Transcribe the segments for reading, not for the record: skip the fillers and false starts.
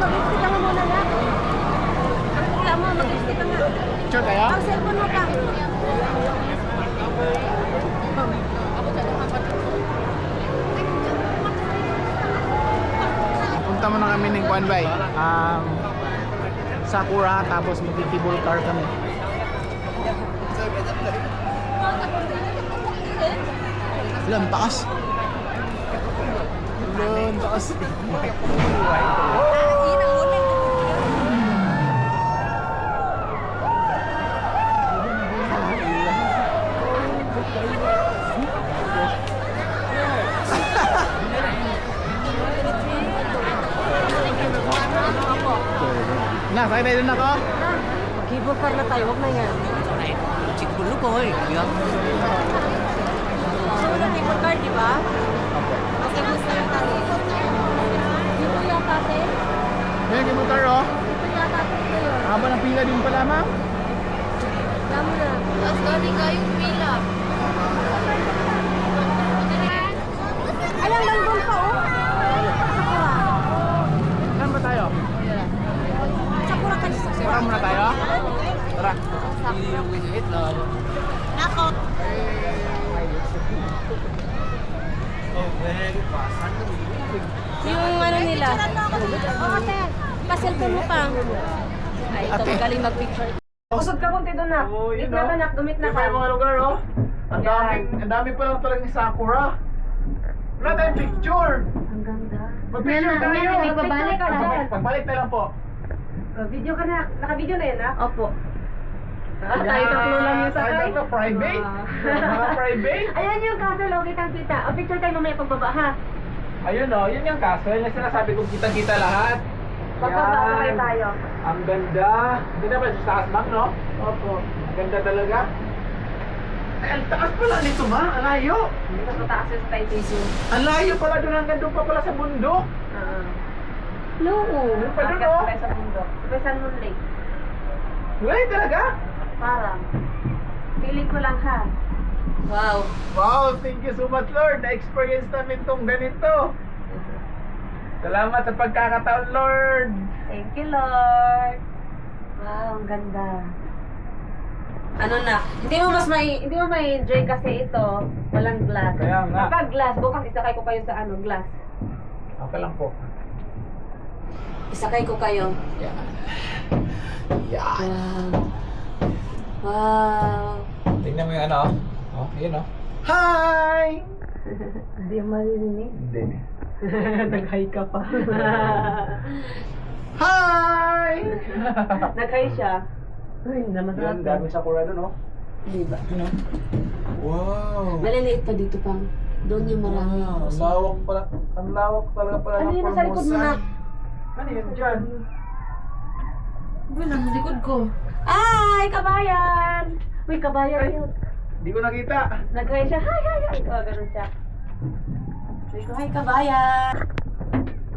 mag-lipstick ka muna na. Ang pula mo, mag-lipstick ka nga. Picture kayo? Ang cellphone mo pa. Punta mo na kami ng Kwan Bay. Sakura, tapos magkikibol car kami. Ilan, taas. Ilan, taas. Na, sakay tayo dun ako. Mag-cable car na tayo, huwag na yan. Cik dulu ko eh. Ya. So, wala cable car, di ba? Kasi gusto lang tayo. Dito yata, te. May cable car, oh. Dito yata, te. Ngayon. Haba ng pila din pala, ma'am. Damo na. Tapos galing kayong pila. Alam, nandun pa, oh. Sakura. Saan ba tayo? Sakura ka sa Sakura muna tayo? Tara. Nako. Yung ano nila. Oh, ate. Pa-cellphone mo pa. Ay, ito. Ate. Magaling mag-picture. Kusog ka kunti doon na. Oh, yun, Git na no? ka, nak. Dumit na Iba ka. yung mga lugar, oh. Ang dami pa lang talagang Sakura. Wala tayong picture. Ang ganda. Mag-picture tayo. Magbabalik ka na. Pagbalik na lang po. Video ka na. Naka-video na yun, ha? Opo. Tayo Yan. tatlo lang yung Tayo sakay. tatlo, private. Mga private. Ayan yung castle, oh. Kitang-kita. O, picture tayo mamaya pagbaba, ha? Ayun, oh. Yun yung castle. Yung sinasabi kong kitang-kita lahat. Pagbaba, Yan. sakay tayo. Ang ganda. Hindi na ba sa taas, ma'am, no? Opo. Ang ganda talaga. Ay, ang taas pala nito, ma. Ang layo. Mas mataas yung tayo tissue. Ang layo pala doon. Hanggang doon pa pala sa bundok. No. Doon pa doon, Akit oh. tayo sa bundok. Sa San Moon Lake. Wala talaga. Parang. Feeling ko lang, ha? Wow. Wow, thank you so much, Lord. Na-experience namin tong ganito. Salamat sa pagkakataon, Lord. Thank you, Lord. Wow, ang ganda. Ano na? Hindi mo may enjoy kasi ito, walang glass. Kaya nga. Kapag glass, bukas isakay ko kayo sa ano, glass. Okay lang po. Isakay ko kayo. Yan. Yan. Wow. Wow. Tingnan mo yung ano. Oh, yun oh. Hi! Hindi mo maririnig. Hindi. Nag-hi ka pa. Hi! Nag-hi siya. Ay, naman Yan, dami sakura doon oh. Diba? Yun oh. Wow! Maliliit pa dito pang. Doon yung marami. Wow, ang lawak pala. Ang lawak talaga pala Ano ng yun nasa likod mo Formosa. na? Ano yun dyan? Wala, sa likod ko. Ay, kabayan! Uy, kabayan yun. Hindi ko nakita. Nag-hi siya. Hi, hi, hi. Oh, ganun siya. Sabi ko, hi, kabayan!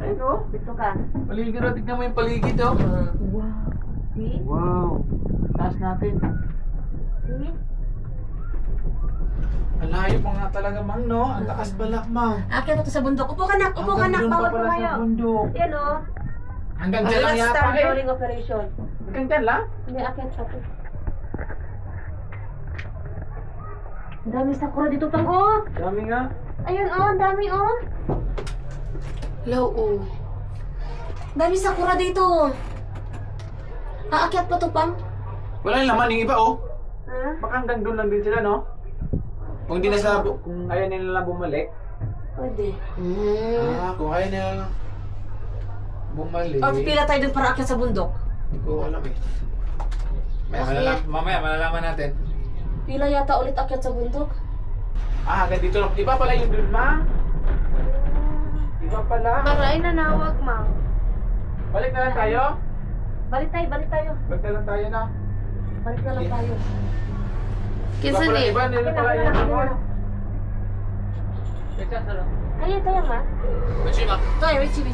Ayun oh. Dito ka. Paligid oh. Tignan mo yung paligid oh. Wow. See? Wow. Taas natin. See? Ang layo pa nga talaga, ma'am, no? Ang taas pala, ma'am. Akyat ako sa bundok. Upo ka, nak. Upo ka, nak. Hanggang doon pa Bawal pala tumayo. sa bundok. Yan, oh. Hanggang dyan lang Let's yata start eh. during operation. Hanggang dyan lang? Hindi, akyat ako. Ang dami sakura dito pang, oh. Dami nga. Ayun, oh. Ang dami, oh. Hello, oh. Dami sakura dito. Aakyat pa to, pang. Wala yung laman, yung iba oh. Ha? Baka hanggang doon lang din sila, no? Kung hindi na sa, kung ayaw nila lang bumalik. Pwede. Kung ayaw nila lang bumalik. O, pipila tayo dun para akyat sa bundok. Hindi ko alam eh. Bakit? Mamaya malalaman natin. Pila yata ulit akyat sa bundok. Hanggang dito lang. Iba pala yung doon, ma? Iba pala. Maray na nawag, ma'am. Balik na lang tayo? Balik tayo, balik tayo. Balik na lang tayo na. Balik na lang tayo. Iba pala, iba nila pala yung doon. Kaya tayo, ma. Tayo, Richie.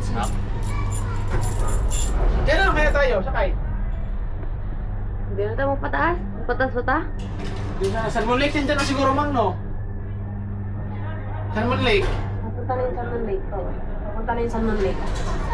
Kaya lang kaya tayo, sakay. Hindi na tayo magpataas. Magpataas ba ta? Di na, San Mon Lake, dyan na siguro, mang, no? San Mon Lake. Punta na yung San Mon Lake. Oo. Punta na yung San Mon Lake.